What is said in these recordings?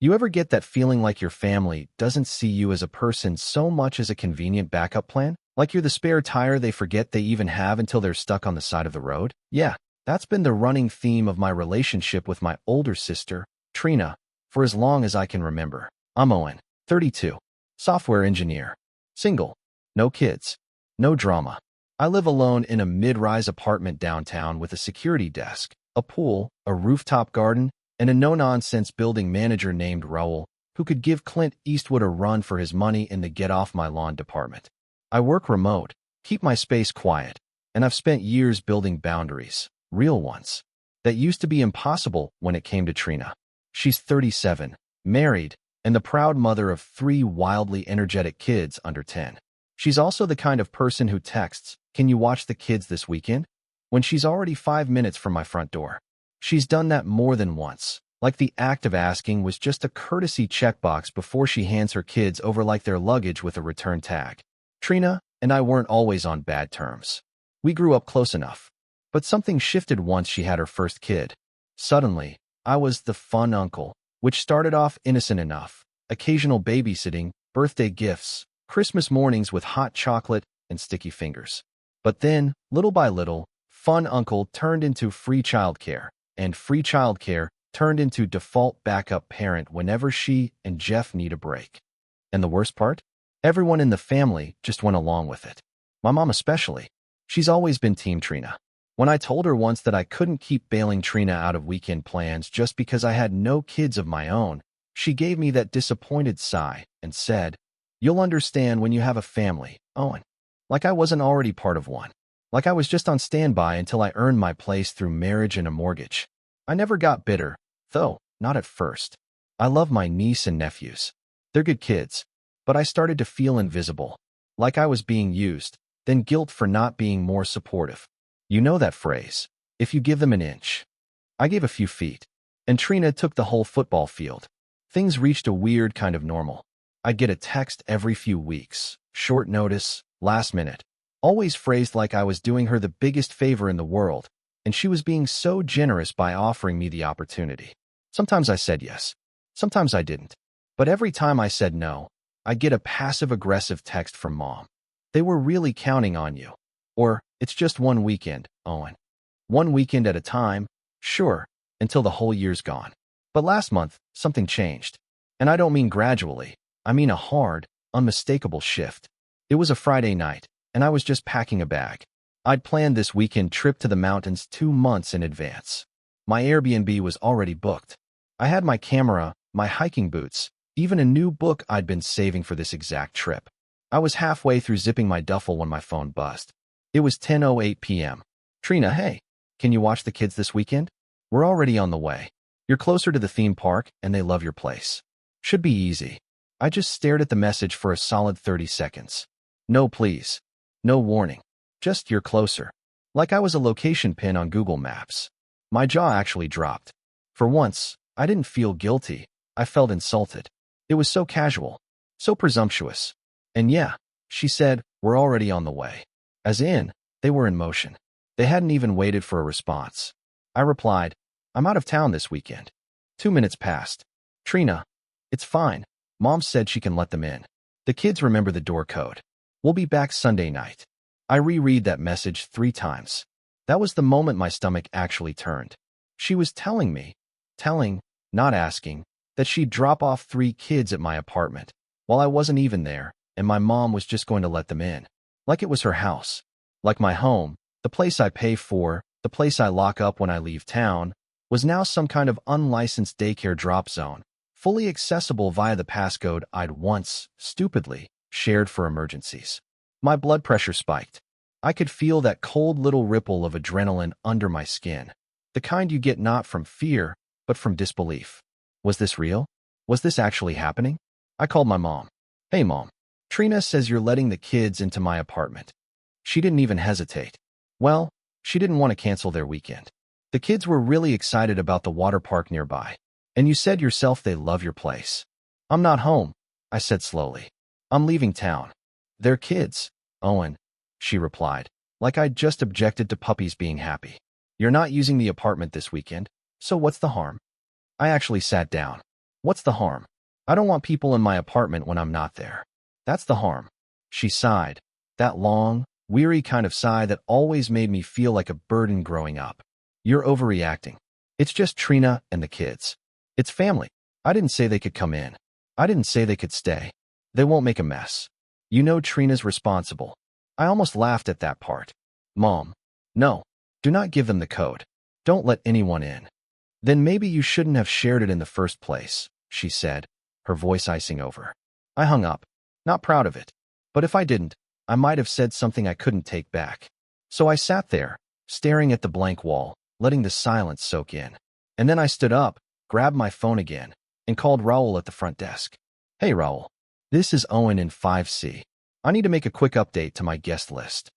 You ever get that feeling like your family doesn't see you as a person so much as a convenient backup plan? Like you're the spare tire they forget they even have until they're stuck on the side of the road? Yeah, that's been the running theme of my relationship with my older sister, Trina, for as long as I can remember. I'm Owen, 32, software engineer, single, no kids, no drama. I live alone in a mid-rise apartment downtown with a security desk, a pool, a rooftop garden, and a no-nonsense building manager named Raul, who could give Clint Eastwood a run for his money in the get-off-my-lawn department. I work remote, keep my space quiet, and I've spent years building boundaries, real ones, that used to be impossible when it came to Trina. She's 37, married, and the proud mother of 3 wildly energetic kids under 10. She's also the kind of person who texts, "Can you watch the kids this weekend?" when she's already 5 minutes from my front door. She's done that more than once, like the act of asking was just a courtesy checkbox before she hands her kids over like their luggage with a return tag. Trina and I weren't always on bad terms. We grew up close enough. But something shifted once she had her first kid. Suddenly, I was the fun uncle, which started off innocent enough. Occasional babysitting, birthday gifts, Christmas mornings with hot chocolate and sticky fingers. But then, little by little, fun uncle turned into free childcare, and free childcare turned into default backup parent whenever she and Jeff need a break. And the worst part? Everyone in the family just went along with it. My mom especially. She's always been Team Trina. When I told her once that I couldn't keep bailing Trina out of weekend plans just because I had no kids of my own, she gave me that disappointed sigh and said, "You'll understand when you have a family, Owen." Like I wasn't already part of one. Like I was just on standby until I earned my place through marriage and a mortgage. I never got bitter, though, not at first. I love my niece and nephews. They're good kids. But I started to feel invisible. Like I was being used, then guilt for not being more supportive. You know that phrase, if you give them an inch. I gave a few feet, and Trina took the whole football field. Things reached a weird kind of normal. I'd get a text every few weeks, short notice, last minute, always phrased like I was doing her the biggest favor in the world, and she was being so generous by offering me the opportunity. Sometimes I said yes, sometimes I didn't. But every time I said no, I'd get a passive-aggressive text from Mom. "They were really counting on you." Or, "It's just one weekend, Owen. One weekend at a time, sure, until the whole year's gone." But last month, something changed. And I don't mean gradually. I mean a hard, unmistakable shift. It was a Friday night, and I was just packing a bag. I'd planned this weekend trip to the mountains 2 months in advance. My Airbnb was already booked. I had my camera, my hiking boots, even a new book I'd been saving for this exact trip. I was halfway through zipping my duffel when my phone buzzed. It was 10:08 p.m. "Trina, hey, can you watch the kids this weekend? We're already on the way. You're closer to the theme park, and they love your place. Should be easy." I just stared at the message for a solid 30 seconds. No please. No warning. Just "you're closer." Like I was a location pin on Google Maps. My jaw actually dropped. For once, I didn't feel guilty. I felt insulted. It was so casual, so presumptuous. And yeah, she said, "We're already on the way." As in, they were in motion. They hadn't even waited for a response. I replied, "I'm out of town this weekend." 2 minutes passed. "Trina, it's fine. Mom said she can let them in. The kids remember the door code. We'll be back Sunday night." I reread that message 3 times. That was the moment my stomach actually turned. She was telling me, not asking, that she'd drop off 3 kids at my apartment, while I wasn't even there, and my mom was just going to let them in. Like it was her house. Like my home, the place I pay for, the place I lock up when I leave town, was now some kind of unlicensed daycare drop zone, fully accessible via the passcode I'd once, stupidly, shared for emergencies. My blood pressure spiked. I could feel that cold little ripple of adrenaline under my skin. The kind you get not from fear, but from disbelief. Was this real? Was this actually happening? I called my mom. "Hey, Mom. Trina says you're letting the kids into my apartment." She didn't even hesitate. Well, she didn't want to cancel their weekend. The kids were really excited about the water park nearby. And you said yourself they love your place. "I'm not home," I said slowly. "I'm leaving town." "They're kids, Owen," she replied, like I'd just objected to puppies being happy. "You're not using the apartment this weekend, so what's the harm?" I actually sat down. What's the harm? I don't want people in my apartment when I'm not there. That's the harm. She sighed, that long, weary kind of sigh that always made me feel like a burden growing up. You're overreacting. It's just Trina and the kids. It's family. I didn't say they could come in. I didn't say they could stay. They won't make a mess. You know Trina's responsible. I almost laughed at that part. Mom. No. Do not give them the code. Don't let anyone in. Then maybe you shouldn't have shared it in the first place, she said, her voice icing over. I hung up, not proud of it. But if I didn't, I might have said something I couldn't take back. So I sat there, staring at the blank wall, letting the silence soak in. And then I stood up, grabbed my phone again, and called Raul at the front desk. Hey Raul, this is Owen in 5C. I need to make a quick update to my guest list.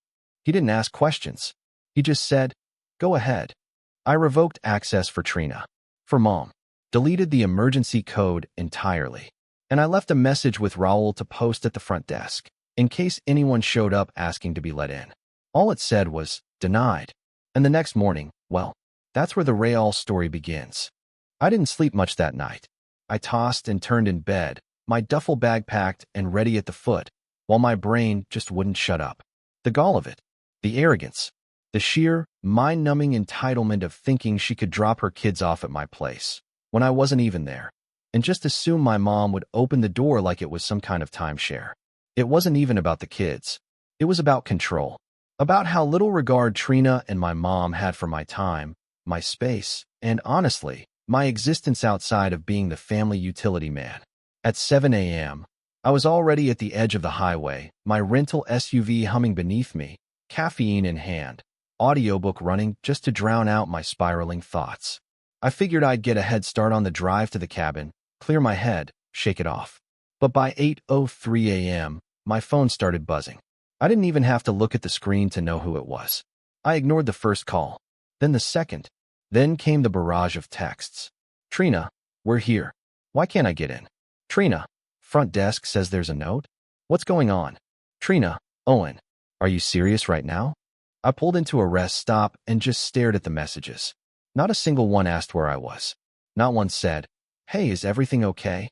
He didn't ask questions. He just said, go ahead. I revoked access for Trina, for Mom, deleted the emergency code entirely, and I left a message with Raul to post at the front desk, in case anyone showed up asking to be let in. All it said was, denied. And the next morning, well, that's where the Raul story begins. I didn't sleep much that night. I tossed and turned in bed, my duffel bag packed and ready at the foot, while my brain just wouldn't shut up. The gall of it, the arrogance, the sheer, mind-numbing entitlement of thinking she could drop her kids off at my place, when I wasn't even there, and just assume my mom would open the door like it was some kind of timeshare. It wasn't even about the kids. It was about control, about how little regard Trina and my mom had for my time, my space, and honestly, my existence outside of being the family utility man. At 7 a.m., I was already at the edge of the highway, my rental SUV humming beneath me, caffeine in hand, audiobook running just to drown out my spiraling thoughts. I figured I'd get a head start on the drive to the cabin, clear my head, shake it off. But by 8:03 a.m., my phone started buzzing. I didn't even have to look at the screen to know who it was. I ignored the first call, then the second. Then came the barrage of texts. Trina, we're here. Why can't I get in? Trina, front desk says there's a note. What's going on? Trina, Owen, are you serious right now? I pulled into a rest stop and just stared at the messages. Not a single one asked where I was. Not one said, hey, is everything okay?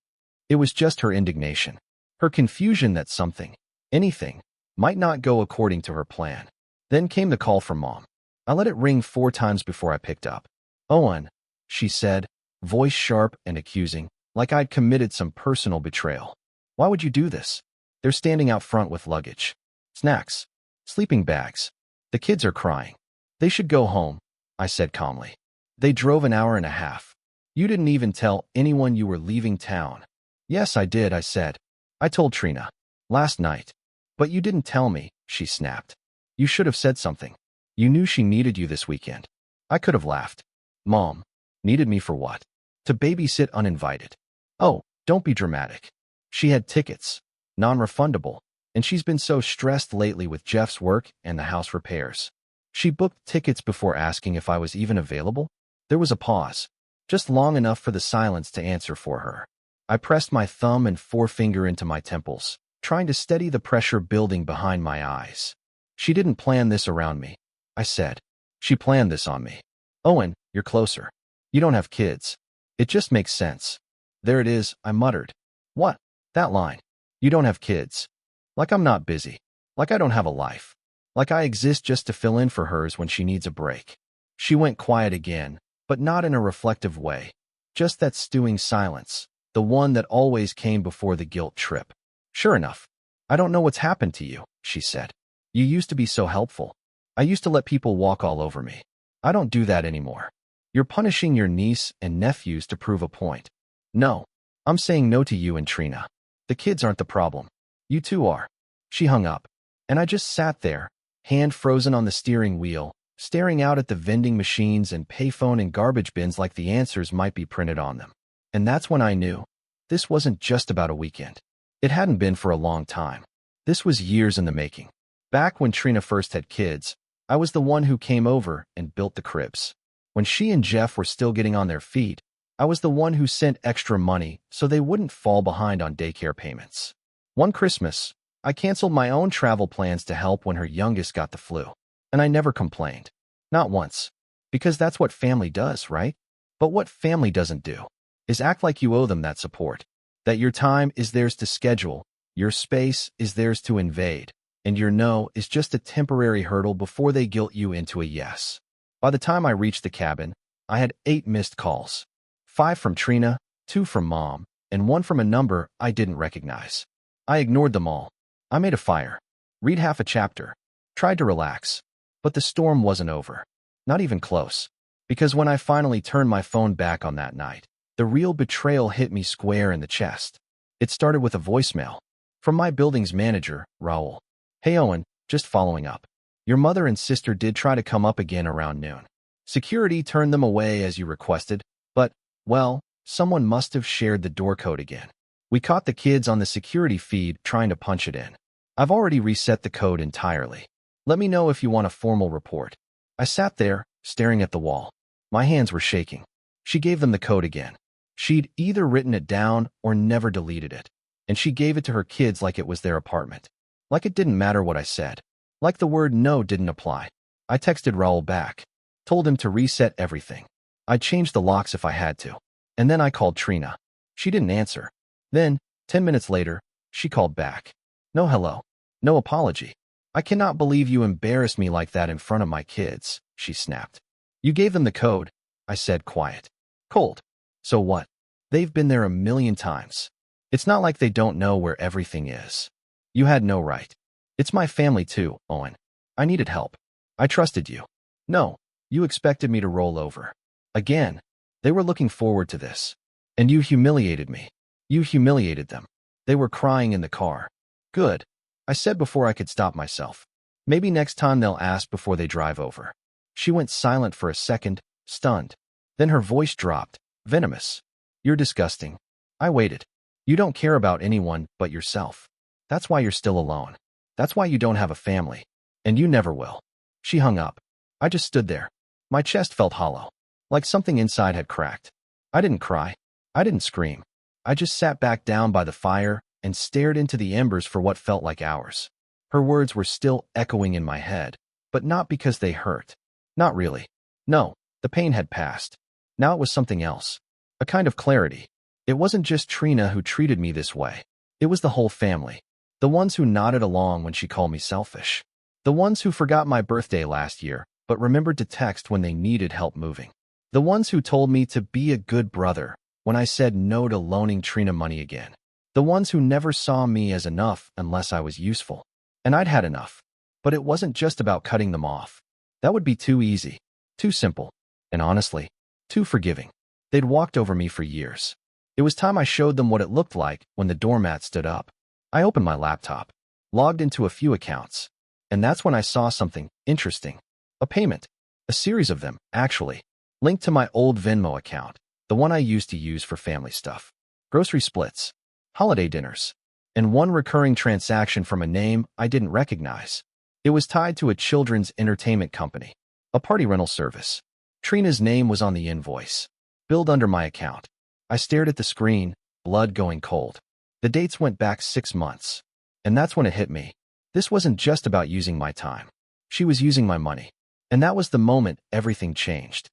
It was just her indignation, her confusion that something, anything, might not go according to her plan. Then came the call from Mom. I let it ring 4 times before I picked up. Owen, she said, voice sharp and accusing, like I'd committed some personal betrayal. Why would you do this? They're standing out front with luggage, snacks, sleeping bags. The kids are crying. They should go home, I said calmly. They drove an hour and a half. You didn't even tell anyone you were leaving town. Yes, I did, I said. I told Trina. Last night. But you didn't tell me, she snapped. You should have said something. You knew she needed you this weekend. I could have laughed. Mom, needed me for what? To babysit uninvited. Oh, don't be dramatic. She had tickets, non-refundable, and she's been so stressed lately with Jeff's work and the house repairs. She booked tickets before asking if I was even available. There was a pause, just long enough for the silence to answer for her. I pressed my thumb and forefinger into my temples, trying to steady the pressure building behind my eyes. She didn't plan this around me, I said. She planned this on me. Owen, you're closer. You don't have kids. It just makes sense. There it is, I muttered. What? That line. You don't have kids. Like I'm not busy. Like I don't have a life. Like I exist just to fill in for hers when she needs a break. She went quiet again, but not in a reflective way. Just that stewing silence, the one that always came before the guilt trip. Sure enough. I don't know what's happened to you, she said. You used to be so helpful. I used to let people walk all over me. I don't do that anymore. You're punishing your niece and nephews to prove a point. No, I'm saying no to you and Trina. The kids aren't the problem. You two are. She hung up, and I just sat there, hand frozen on the steering wheel, staring out at the vending machines and payphone and garbage bins like the answers might be printed on them. And that's when I knew. This wasn't just about a weekend. It hadn't been for a long time. This was years in the making. Back when Trina first had kids, I was the one who came over and built the cribs. When she and Jeff were still getting on their feet, I was the one who sent extra money so they wouldn't fall behind on daycare payments. One Christmas, I canceled my own travel plans to help when her youngest got the flu. And I never complained. Not once. Because that's what family does, right? But what family doesn't do? is act like you owe them that support. That your time is theirs to schedule, your space is theirs to invade, and your no is just a temporary hurdle before they guilt you into a yes. By the time I reached the cabin, I had 8 missed calls. 5 from Trina, 2 from Mom, and 1 from a number I didn't recognize. I ignored them all. I made a fire. Read half a chapter. Tried to relax. But the storm wasn't over. Not even close. Because when I finally turned my phone back on that night, the real betrayal hit me square in the chest. It started with a voicemail. From my building's manager, Raul. Hey Owen, just following up. Your mother and sister did try to come up again around noon. Security turned them away as you requested, but, well, someone must have shared the door code again. We caught the kids on the security feed trying to punch it in. I've already reset the code entirely. Let me know if you want a formal report. I sat there, staring at the wall. My hands were shaking. She gave them the code again. She'd either written it down or never deleted it. And she gave it to her kids like it was their apartment. Like it didn't matter what I said. Like the word no didn't apply. I texted Raul back. Told him to reset everything. I'd change the locks if I had to. And then I called Trina. She didn't answer. Then, 10 minutes later, she called back. No hello. No apology. I cannot believe you embarrassed me like that in front of my kids, she snapped. You gave them the code, I said quiet. Cold. So what? They've been there a million times. It's not like they don't know where everything is. You had no right. It's my family too, Owen. I needed help. I trusted you. No, you expected me to roll over. Again, they were looking forward to this. And you humiliated me. You humiliated them. They were crying in the car. Good. I said before I could stop myself. Maybe next time they'll ask before they drive over. She went silent for a second, stunned. Then her voice dropped, venomous. You're disgusting. I waited. You don't care about anyone but yourself. That's why you're still alone. That's why you don't have a family. And you never will. She hung up. I just stood there. My chest felt hollow. Like something inside had cracked. I didn't cry. I didn't scream. I just sat back down by the fire and stared into the embers for what felt like hours. Her words were still echoing in my head, but not because they hurt. Not really. No, the pain had passed. Now it was something else. A kind of clarity. It wasn't just Trina who treated me this way. It was the whole family. The ones who nodded along when she called me selfish. The ones who forgot my birthday last year, but remembered to text when they needed help moving. The ones who told me to be a good brother when I said no to loaning Trina money again. The ones who never saw me as enough unless I was useful. And I'd had enough. But it wasn't just about cutting them off. That would be too easy, too simple, and honestly, too forgiving. They'd walked over me for years. It was time I showed them what it looked like when the doormat stood up. I opened my laptop, logged into a few accounts, and that's when I saw something interesting. A payment. A series of them, actually, linked to my old Venmo account, the one I used to use for family stuff. Grocery splits, holiday dinners, and one recurring transaction from a name I didn't recognize. It was tied to a children's entertainment company, a party rental service. Trina's name was on the invoice, billed under my account. I stared at the screen, blood going cold. The dates went back 6 months. And that's when it hit me. This wasn't just about using my time. She was using my money. And that was the moment everything changed.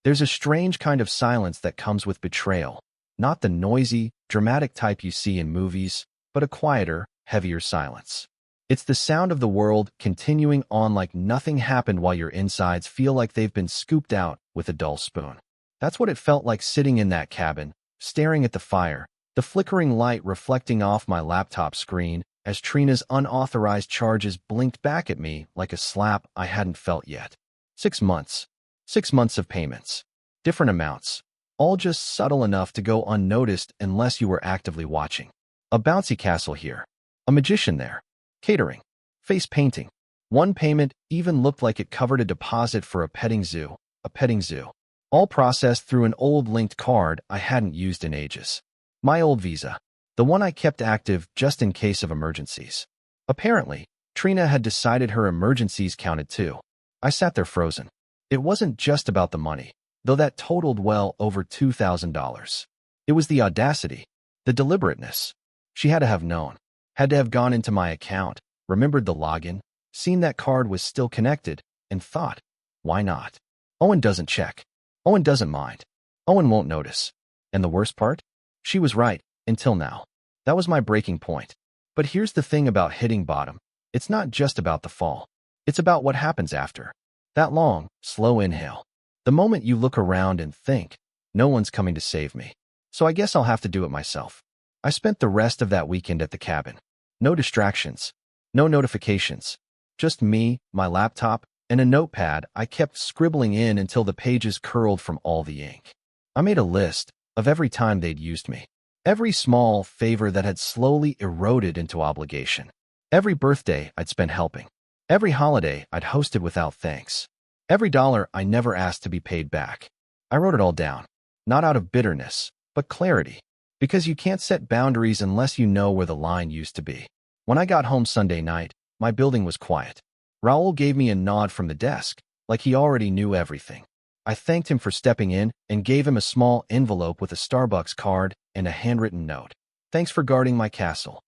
There's a strange kind of silence that comes with betrayal. Not the noisy, dramatic type you see in movies, but a quieter, heavier silence. It's the sound of the world continuing on like nothing happened while your insides feel like they've been scooped out with a dull spoon. That's what it felt like sitting in that cabin, staring at the fire, the flickering light reflecting off my laptop screen as Trina's unauthorized charges blinked back at me like a slap I hadn't felt yet. 6 months. 6 months of payments. Different amounts. All just subtle enough to go unnoticed unless you were actively watching. A bouncy castle here. A magician there. Catering. Face painting. One payment even looked like it covered a deposit for a petting zoo. A petting zoo. All processed through an old linked card I hadn't used in ages. My old Visa. The one I kept active just in case of emergencies. Apparently, Trina had decided her emergencies counted too. I sat there frozen. It wasn't just about the money, though that totaled well over $2,000. It was the audacity, the deliberateness. She had to have known. Had to have gone into my account, remembered the login, seen that card was still connected, and thought, why not? Owen doesn't check. Owen doesn't mind. Owen won't notice. And the worst part? She was right, until now. That was my breaking point. But here's the thing about hitting bottom. It's not just about the fall. It's about what happens after. That long, slow inhale. The moment you look around and think, no one's coming to save me. So I guess I'll have to do it myself. I spent the rest of that weekend at the cabin. No distractions. No notifications. Just me, my laptop, and a notepad I kept scribbling in until the pages curled from all the ink. I made a list of every time they'd used me. Every small favor that had slowly eroded into obligation. Every birthday I'd spent helping. Every holiday I'd hosted without thanks. Every dollar I never asked to be paid back. I wrote it all down. Not out of bitterness, but clarity. Because you can't set boundaries unless you know where the line used to be. When I got home Sunday night, my building was quiet. Raul gave me a nod from the desk, like he already knew everything. I thanked him for stepping in and gave him a small envelope with a Starbucks card and a handwritten note. Thanks for guarding my castle.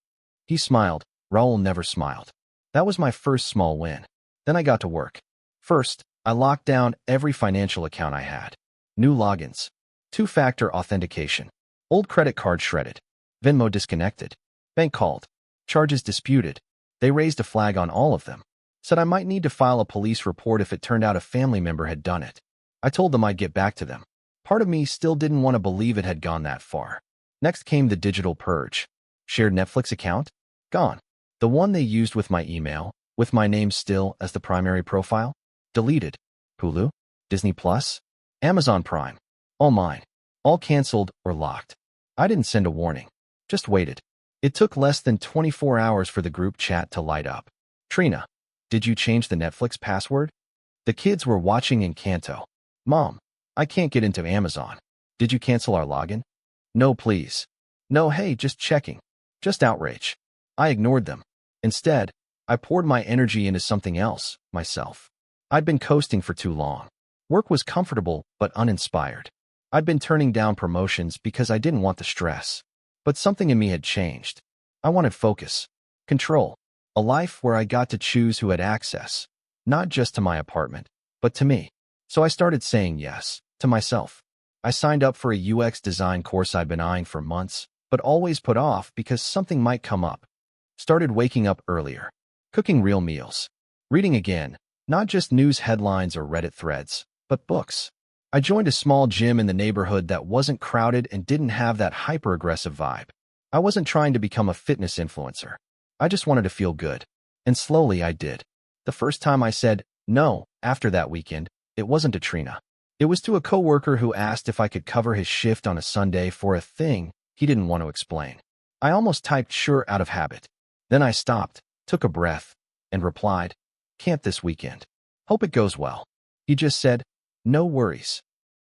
He smiled. Raul never smiled. That was my first small win. Then I got to work. First, I locked down every financial account I had. New logins. Two-factor authentication. Old credit card shredded. Venmo disconnected. Bank called. Charges disputed. They raised a flag on all of them. Said I might need to file a police report if it turned out a family member had done it. I told them I'd get back to them. Part of me still didn't want to believe it had gone that far. Next came the digital purge. Shared Netflix account? Gone. The one they used with my email, with my name still as the primary profile? Deleted. Hulu? Disney Plus? Amazon Prime? All mine. All canceled or locked. I didn't send a warning. Just waited. It took less than 24 hours for the group chat to light up. Trina, did you change the Netflix password? The kids were watching Encanto. Mom, I can't get into Amazon. Did you cancel our login? No, please. No, hey, just checking. Just outrage. I ignored them. Instead, I poured my energy into something else, myself. I'd been coasting for too long. Work was comfortable but uninspired. I'd been turning down promotions because I didn't want the stress. But something in me had changed. I wanted focus, control, a life where I got to choose who had access, not just to my apartment, but to me. So I started saying yes, to myself. I signed up for a UX design course I'd been eyeing for months, but always put off because something might come up. Started waking up earlier, cooking real meals, reading again, not just news headlines or Reddit threads, but books. I joined a small gym in the neighborhood that wasn't crowded and didn't have that hyper-aggressive vibe. I wasn't trying to become a fitness influencer. I just wanted to feel good. And slowly I did. The first time I said no after that weekend, it wasn't to Trina. It was to a coworker who asked if I could cover his shift on a Sunday for a thing he didn't want to explain. I almost typed sure out of habit. Then I stopped, took a breath, and replied, can't this weekend. Hope it goes well. He just said, no worries.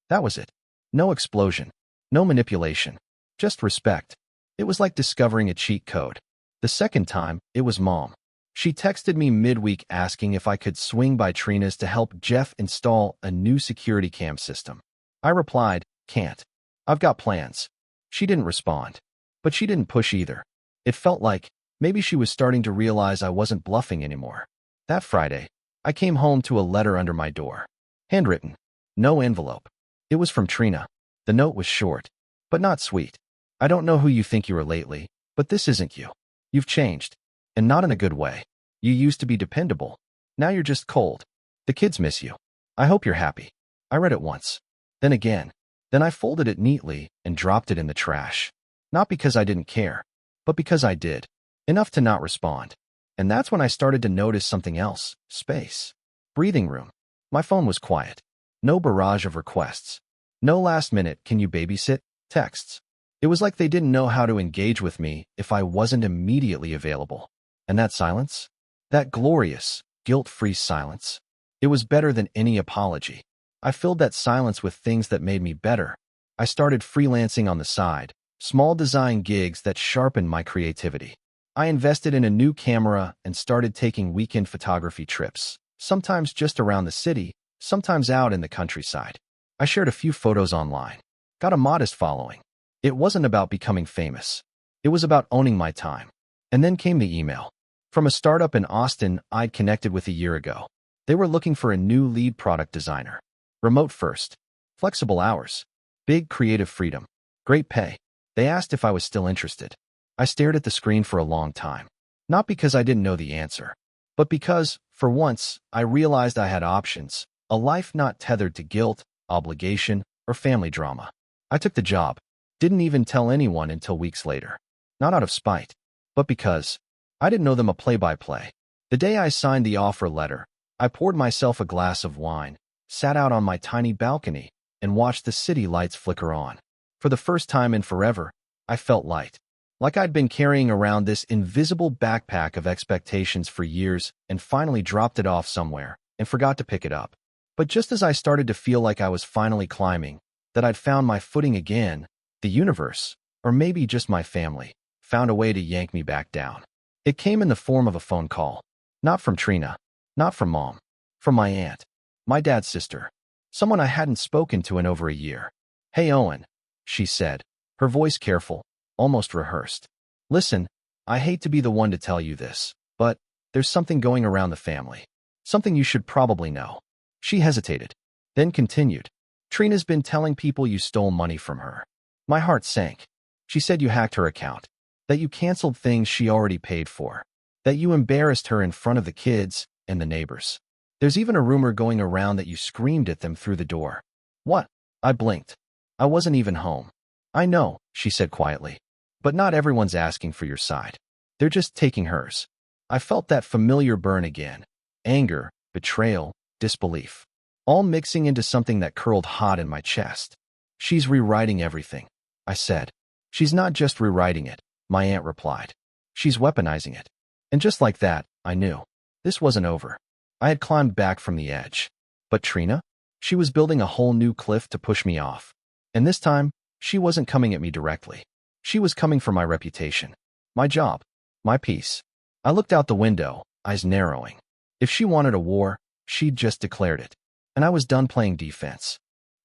That was it. No explosion. No manipulation. Just respect. It was like discovering a cheat code. The second time, it was Mom. She texted me midweek asking if I could swing by Trina's to help Jeff install a new security cam system. I replied, can't. I've got plans. She didn't respond. But she didn't push either. It felt like maybe she was starting to realize I wasn't bluffing anymore. That Friday, I came home to a letter under my door. Handwritten. No envelope. It was from Trina. The note was short, but not sweet. I don't know who you think you are lately, but this isn't you. You've changed. And not in a good way. You used to be dependable. Now you're just cold. The kids miss you. I hope you're happy. I read it once. Then again. Then I folded it neatly and dropped it in the trash. Not because I didn't care, but because I did. Enough to not respond. And that's when I started to notice something else. Space. Breathing room. My phone was quiet. No barrage of requests. No last minute, can you babysit? Texts. It was like they didn't know how to engage with me if I wasn't immediately available. And that silence? That glorious, guilt-free silence. It was better than any apology. I filled that silence with things that made me better. I started freelancing on the side, small design gigs that sharpened my creativity. I invested in a new camera and started taking weekend photography trips, sometimes just around the city, sometimes out in the countryside. I shared a few photos online. Got a modest following. It wasn't about becoming famous. It was about owning my time. And then came the email. From a startup in Austin I'd connected with a year ago. They were looking for a new lead product designer. Remote first. Flexible hours. Big creative freedom. Great pay. They asked if I was still interested. I stared at the screen for a long time. Not because I didn't know the answer, but because, for once, I realized I had options, a life not tethered to guilt, obligation, or family drama. I took the job. Didn't even tell anyone until weeks later. Not out of spite, but because I didn't know them a play-by-play. The day I signed the offer letter, I poured myself a glass of wine, sat out on my tiny balcony, and watched the city lights flicker on. For the first time in forever, I felt light. Like I'd been carrying around this invisible backpack of expectations for years and finally dropped it off somewhere and forgot to pick it up. But just as I started to feel like I was finally climbing, that I'd found my footing again, the universe, or maybe just my family, found a way to yank me back down. It came in the form of a phone call. Not from Trina. Not from Mom. From my aunt. My dad's sister. Someone I hadn't spoken to in over a year. "Hey, Owen," she said, her voice careful, almost rehearsed. "Listen, I hate to be the one to tell you this, but there's something going around the family. Something you should probably know." She hesitated, then continued. "Trina's been telling people you stole money from her." My heart sank. She said you hacked her account, that you canceled things she already paid for, that you embarrassed her in front of the kids and the neighbors. There's even a rumor going around that you screamed at them through the door. What? I blinked. I wasn't even home. "I know," she said quietly, "but not everyone's asking for your side. They're just taking hers." I felt that familiar burn again. Anger, betrayal, disbelief. All mixing into something that curled hot in my chest. "She's rewriting everything," I said. "She's not just rewriting it," my aunt replied. "She's weaponizing it." And just like that, I knew. This wasn't over. I had climbed back from the edge. But Trina? She was building a whole new cliff to push me off. And this time, she wasn't coming at me directly. She was coming for my reputation, my job, my peace. I looked out the window, eyes narrowing. If she wanted a war, she'd just declared it. And I was done playing defense.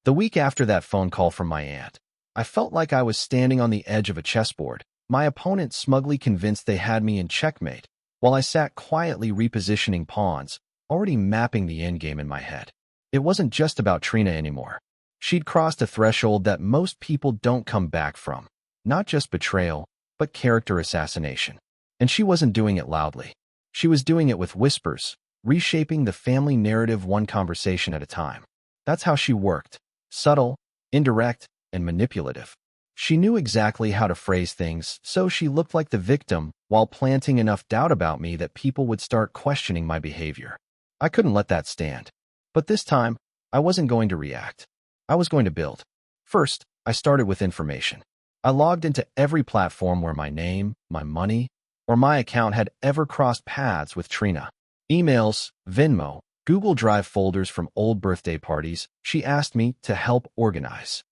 The week after that phone call from my aunt, I felt like I was standing on the edge of a chessboard, my opponent smugly convinced they had me in checkmate, while I sat quietly repositioning pawns, already mapping the endgame in my head. It wasn't just about Trina anymore. She'd crossed a threshold that most people don't come back from. Not just betrayal, but character assassination. And she wasn't doing it loudly. She was doing it with whispers, reshaping the family narrative one conversation at a time. That's how she worked. Subtle, indirect, and manipulative. She knew exactly how to phrase things, so she looked like the victim while planting enough doubt about me that people would start questioning my behavior. I couldn't let that stand. But this time, I wasn't going to react. I was going to build. First, I started with information. I logged into every platform where my name, my money, or my account had ever crossed paths with Trina. Emails, Venmo, Google Drive folders from old birthday parties she asked me to help organize.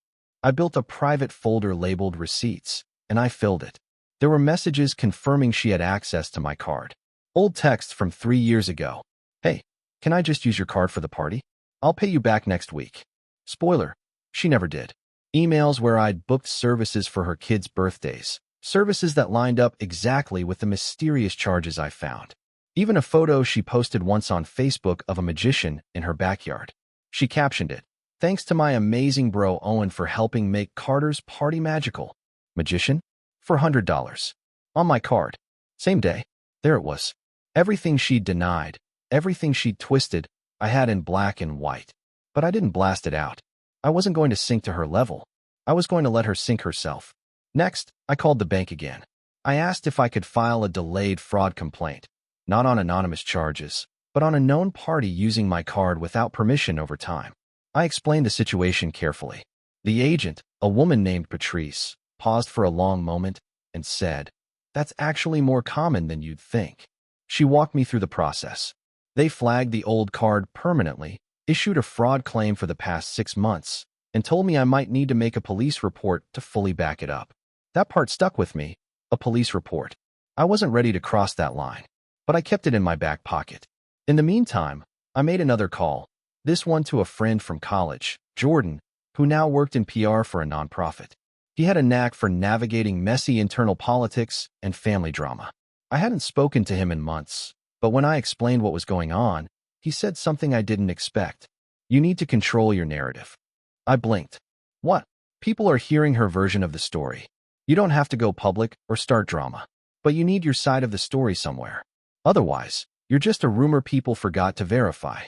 I built a private folder labeled Receipts, and I filled it. There were messages confirming she had access to my card. Old texts from 3 years ago. "Hey, can I just use your card for the party? I'll pay you back next week." Spoiler, she never did. Emails where I'd booked services for her kids' birthdays. Services that lined up exactly with the mysterious charges I found. Even a photo she posted once on Facebook of a magician in her backyard. She captioned it, "Thanks to my amazing bro Owen for helping make Carter's party magical." Magician? For $100. On my card. Same day. There it was. Everything she'd denied, everything she'd twisted, I had in black and white. But I didn't blast it out. I wasn't going to sink to her level. I was going to let her sink herself. Next, I called the bank again. I asked if I could file a delayed fraud complaint. Not on anonymous charges, but on a known party using my card without permission over time. I explained the situation carefully. The agent, a woman named Patrice, paused for a long moment and said, "That's actually more common than you'd think." She walked me through the process. They flagged the old card permanently, issued a fraud claim for the past 6 months, and told me I might need to make a police report to fully back it up. That part stuck with me, a police report. I wasn't ready to cross that line, but I kept it in my back pocket. In the meantime, I made another call, this one to a friend from college, Jordan, who now worked in PR for a nonprofit. He had a knack for navigating messy internal politics and family drama. I hadn't spoken to him in months, but when I explained what was going on, he said something I didn't expect. "You need to control your narrative." I blinked. "What?" People are hearing her version of the story. You don't have to go public or start drama, but you need your side of the story somewhere. Otherwise, you're just a rumor people forgot to verify.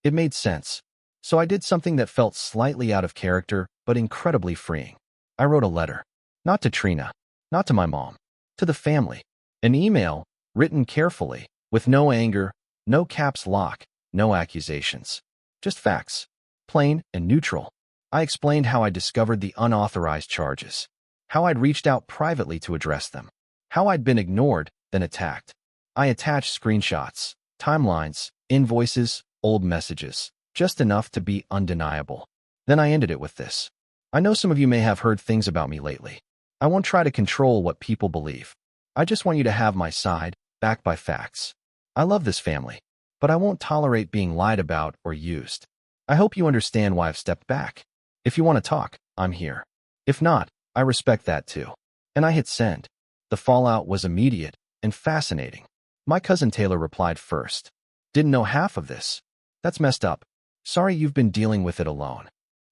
It made sense. So I did something that felt slightly out of character, but incredibly freeing. I wrote a letter. Not to Trina, not to my mom, to the family. An email, written carefully, with no anger, no caps lock, no accusations. Just facts. Plain and neutral. I explained how I discovered the unauthorized charges, how I'd reached out privately to address them, how I'd been ignored, then attacked. I attached screenshots, timelines, invoices, old messages, just enough to be undeniable. Then I ended it with this. I know some of you may have heard things about me lately. I won't try to control what people believe. I just want you to have my side, backed by facts. I love this family, but I won't tolerate being lied about or used. I hope you understand why I've stepped back. If you want to talk, I'm here. If not, I respect that too. And I hit send. The fallout was immediate and fascinating. My cousin Taylor replied first. Didn't know half of this. That's messed up. Sorry you've been dealing with it alone.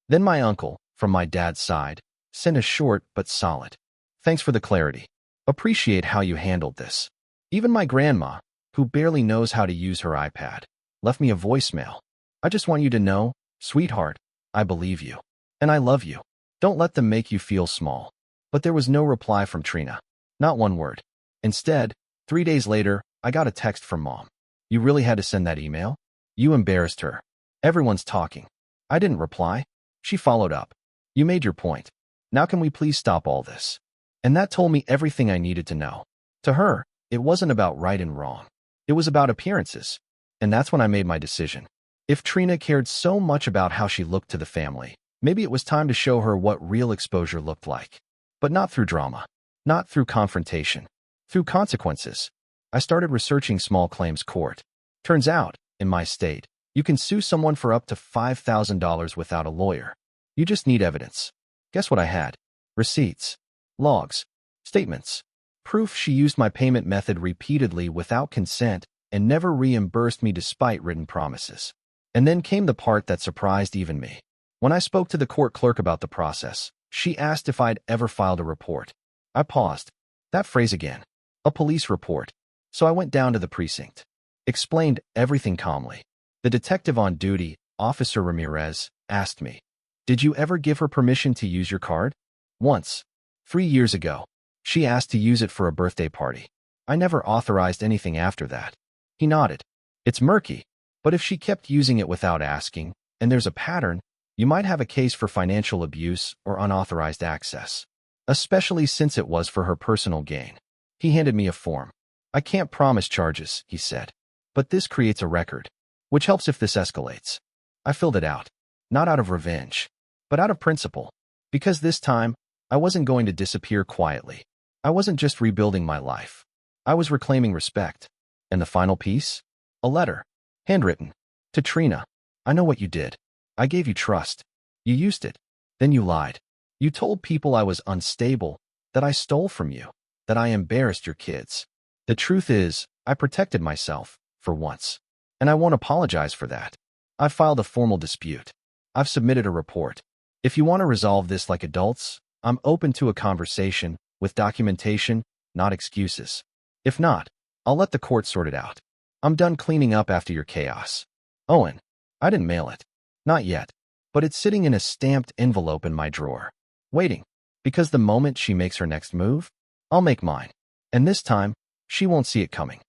Then my uncle, from my dad's side, sent a short but solid. Thanks for the clarity. Appreciate how you handled this. Even my grandma, who barely knows how to use her iPad, left me a voicemail. I just want you to know, sweetheart, I believe you. And I love you. Don't let them make you feel small. But there was no reply from Trina. Not one word. Instead, 3 days later, I got a text from Mom. You really had to send that email? You embarrassed her. Everyone's talking. I didn't reply. She followed up. You made your point. Now can we please stop all this? And that told me everything I needed to know. To her, it wasn't about right and wrong. It was about appearances. And that's when I made my decision. If Trina cared so much about how she looked to the family, maybe it was time to show her what real exposure looked like. But not through drama. Not through confrontation. Through consequences. I started researching small claims court. Turns out, in my state, you can sue someone for up to $5,000 without a lawyer. You just need evidence. Guess what I had? Receipts. Logs. Statements. Proof she used my payment method repeatedly without consent and never reimbursed me despite written promises. And then came the part that surprised even me. When I spoke to the court clerk about the process, she asked if I'd ever filed a report. I paused. That phrase again. A police report. So I went down to the precinct. Explained everything calmly. The detective on duty, Officer Ramirez, asked me, did you ever give her permission to use your card? Once. 3 years ago. She asked to use it for a birthday party. I never authorized anything after that. He nodded. It's murky, but if she kept using it without asking, and there's a pattern, you might have a case for financial abuse or unauthorized access. Especially since it was for her personal gain. He handed me a form. I can't promise charges, he said. But this creates a record, which helps if this escalates. I filled it out. Not out of revenge, but out of principle. Because this time, I wasn't going to disappear quietly. I wasn't just rebuilding my life. I was reclaiming respect. And the final piece? A letter. Handwritten. To Trina. I know what you did. I gave you trust. You used it. Then you lied. You told people I was unstable, that I stole from you, that I embarrassed your kids. The truth is, I protected myself, for once. And I won't apologize for that. I've filed a formal dispute. I've submitted a report. If you want to resolve this like adults, I'm open to a conversation, with documentation, not excuses. If not, I'll let the court sort it out. I'm done cleaning up after your chaos. Owen. I didn't mail it. Not yet. But it's sitting in a stamped envelope in my drawer. Waiting. Because the moment she makes her next move, I'll make mine. And this time, she won't see it coming.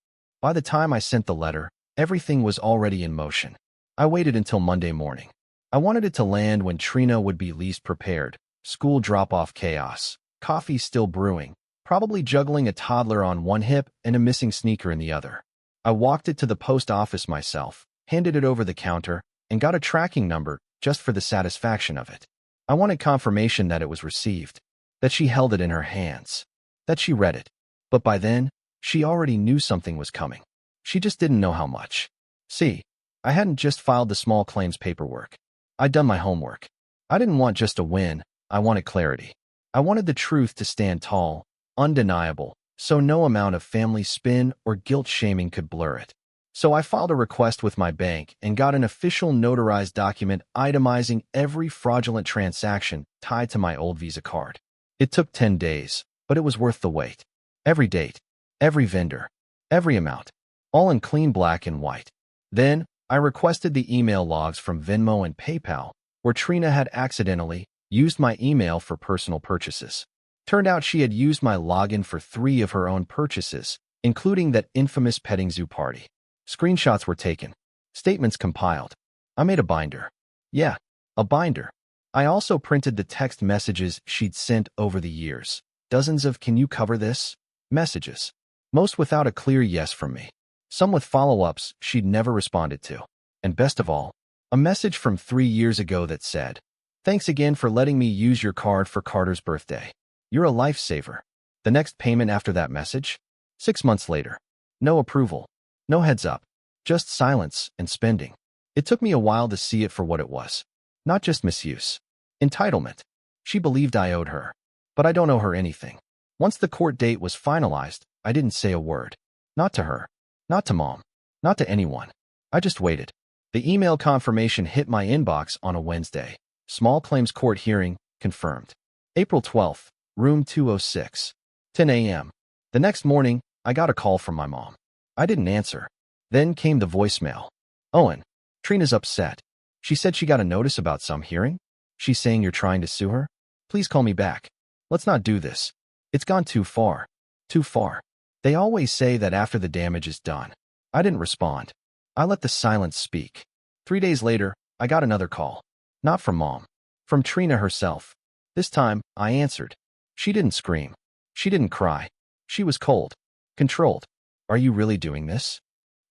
By the time I sent the letter, everything was already in motion. I waited until Monday morning. I wanted it to land when Trina would be least prepared. School drop-off chaos. Coffee still brewing. Probably juggling a toddler on one hip and a missing sneaker in the other. I walked it to the post office myself, handed it over the counter, and got a tracking number just for the satisfaction of it. I wanted confirmation that it was received, that she held it in her hands, that she read it. But by then, she already knew something was coming. She just didn't know how much. See, I hadn't just filed the small claims paperwork. I'd done my homework. I didn't want just a win, I wanted clarity. I wanted the truth to stand tall, undeniable, so no amount of family spin or guilt-shaming could blur it. So I filed a request with my bank and got an official notarized document itemizing every fraudulent transaction tied to my old Visa card. It took 10 days, but it was worth the wait. Every date, every vendor, every amount, all in clean black and white. Then, I requested the email logs from Venmo and PayPal, where Trina had accidentally used my email for personal purchases. Turned out she had used my login for 3 of her own purchases, including that infamous petting zoo party. Screenshots were taken. Statements compiled. I made a binder. Yeah, a binder. I also printed the text messages she'd sent over the years. Dozens of "can you cover this?" messages. Most without a clear yes from me. Some with follow-ups she'd never responded to. And best of all, a message from 3 years ago that said, "Thanks again for letting me use your card for Carter's birthday. You're a lifesaver." The next payment after that message? 6 months later. No approval. No heads up. Just silence and spending. It took me a while to see it for what it was. Not just misuse. Entitlement. She believed I owed her. But I don't owe her anything. Once the court date was finalized, I didn't say a word. Not to her. Not to Mom. Not to anyone. I just waited. The email confirmation hit my inbox on a Wednesday. Small claims court hearing, confirmed. April 12th, room 206. 10 a.m. The next morning, I got a call from my mom. I didn't answer. Then came the voicemail. "Owen, Trina's upset. She said she got a notice about some hearing. She's saying you're trying to sue her. Please call me back. Let's not do this. It's gone too far. Too far." They always say that after the damage is done. I didn't respond. I let the silence speak. 3 days later, I got another call. Not from Mom. From Trina herself. This time, I answered. She didn't scream. She didn't cry. She was cold. Controlled. "Are you really doing this?"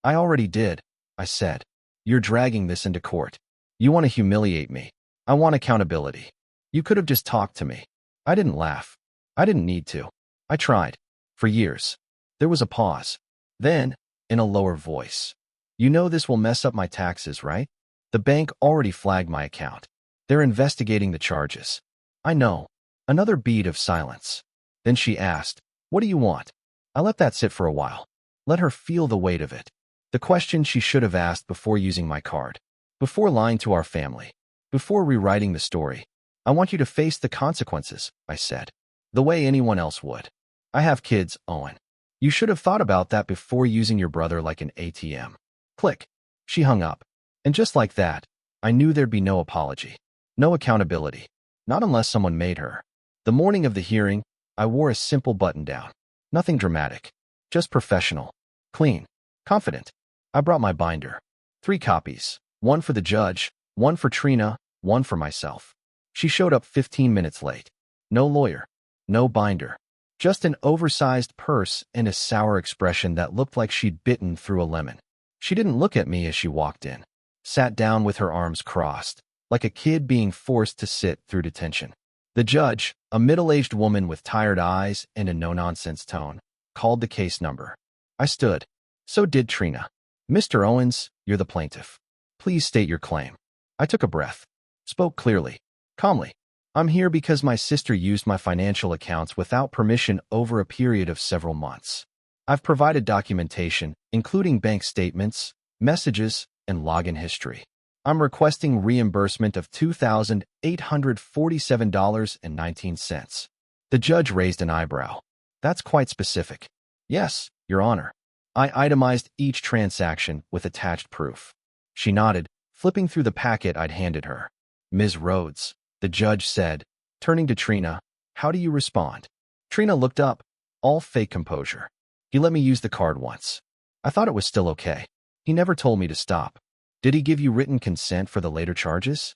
"I already did," I said. "You're dragging this into court. You want to humiliate me. I want accountability. You could have just talked to me." I didn't laugh. I didn't need to. I tried. For years. There was a pause. Then, in a lower voice. "You know this will mess up my taxes, right? The bank already flagged my account. They're investigating the charges." "I know." Another beat of silence. Then she asked, "What do you want?" I let that sit for a while. Let her feel the weight of it. The question she should have asked before using my card. Before lying to our family. Before rewriting the story. "I want you to face the consequences," I said. "The way anyone else would. I have kids, Owen. You should have thought about that before using your brother like an ATM." Click. She hung up. And just like that, I knew there'd be no apology. No accountability. Not unless someone made her. The morning of the hearing, I wore a simple button-down. Nothing dramatic. Just professional. Clean. Confident. I brought my binder. 3 copies. 1 for the judge, 1 for Trina, 1 for myself. She showed up 15 minutes late. No lawyer. No binder. Just an oversized purse and a sour expression that looked like she'd bitten through a lemon. She didn't look at me as she walked in. Sat down with her arms crossed, like a kid being forced to sit through detention. The judge, a middle-aged woman with tired eyes and a no-nonsense tone, called the case number. I stood. So did Trina. "Mr. Owens, you're the plaintiff. Please state your claim." I took a breath. Spoke clearly. Calmly. "I'm here because my sister used my financial accounts without permission over a period of several months. I've provided documentation, including bank statements, messages, and login history. I'm requesting reimbursement of $2,847.19. The judge raised an eyebrow. "That's quite specific." "Yes, Your Honor." I itemized each transaction with attached proof. She nodded, flipping through the packet I'd handed her. "Ms. Rhodes," the judge said, turning to Trina, "how do you respond?" Trina looked up, all fake composure. "He let me use the card once. I thought it was still okay. He never told me to stop." "Did he give you written consent for the later charges?"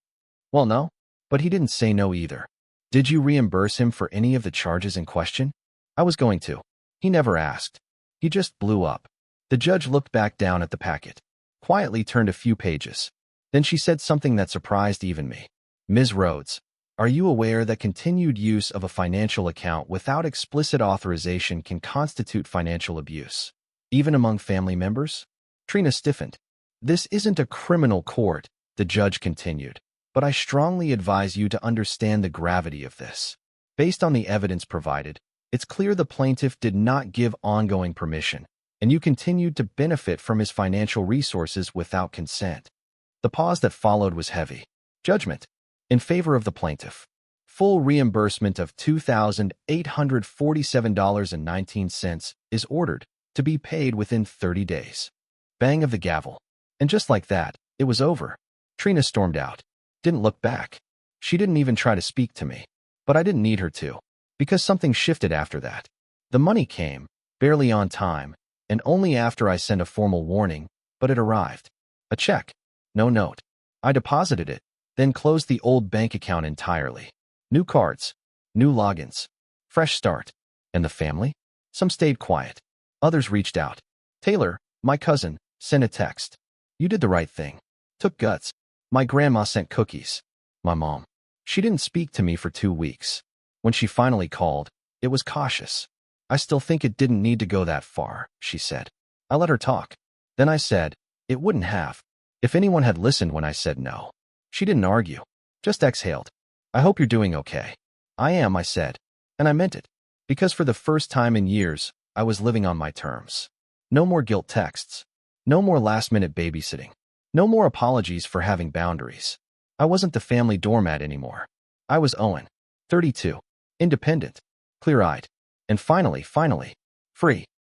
"Well, no. But he didn't say no either." "Did you reimburse him for any of the charges in question?" "I was going to. He never asked. He just blew up." The judge looked back down at the packet, quietly turned a few pages. Then she said something that surprised even me. "Ms. Rhodes, are you aware that continued use of a financial account without explicit authorization can constitute financial abuse, even among family members?" Trina stiffened. "This isn't a criminal court," the judge continued, "but I strongly advise you to understand the gravity of this. Based on the evidence provided, it's clear the plaintiff did not give ongoing permission, and you continued to benefit from his financial resources without consent. The pause that followed was heavy. Judgment. In favor of the plaintiff. Full reimbursement of $2,847.19 is ordered to be paid within 30 days. Bang of the gavel. And just like that, it was over. Trina stormed out. Didn't look back. She didn't even try to speak to me. But I didn't need her to. Because something shifted after that. The money came, barely on time, and only after I sent a formal warning, but it arrived. A check. No note. I deposited it, then closed the old bank account entirely. New cards. New logins. Fresh start. And the family? Some stayed quiet. Others reached out. Taylor, my cousin, sent a text. You did the right thing. Took guts. My grandma sent cookies. My mom. She didn't speak to me for 2 weeks. When she finally called, it was cautious. I still think it didn't need to go that far, she said. I let her talk. Then I said, it wouldn't have. If anyone had listened when I said no. She didn't argue. Just exhaled. I hope you're doing okay. I am, I said. And I meant it. Because for the first time in years, I was living on my terms. No more guilt texts. No more last-minute babysitting. No more apologies for having boundaries. I wasn't the family doormat anymore. I was Owen. 32. Independent. Clear-eyed. And finally, free.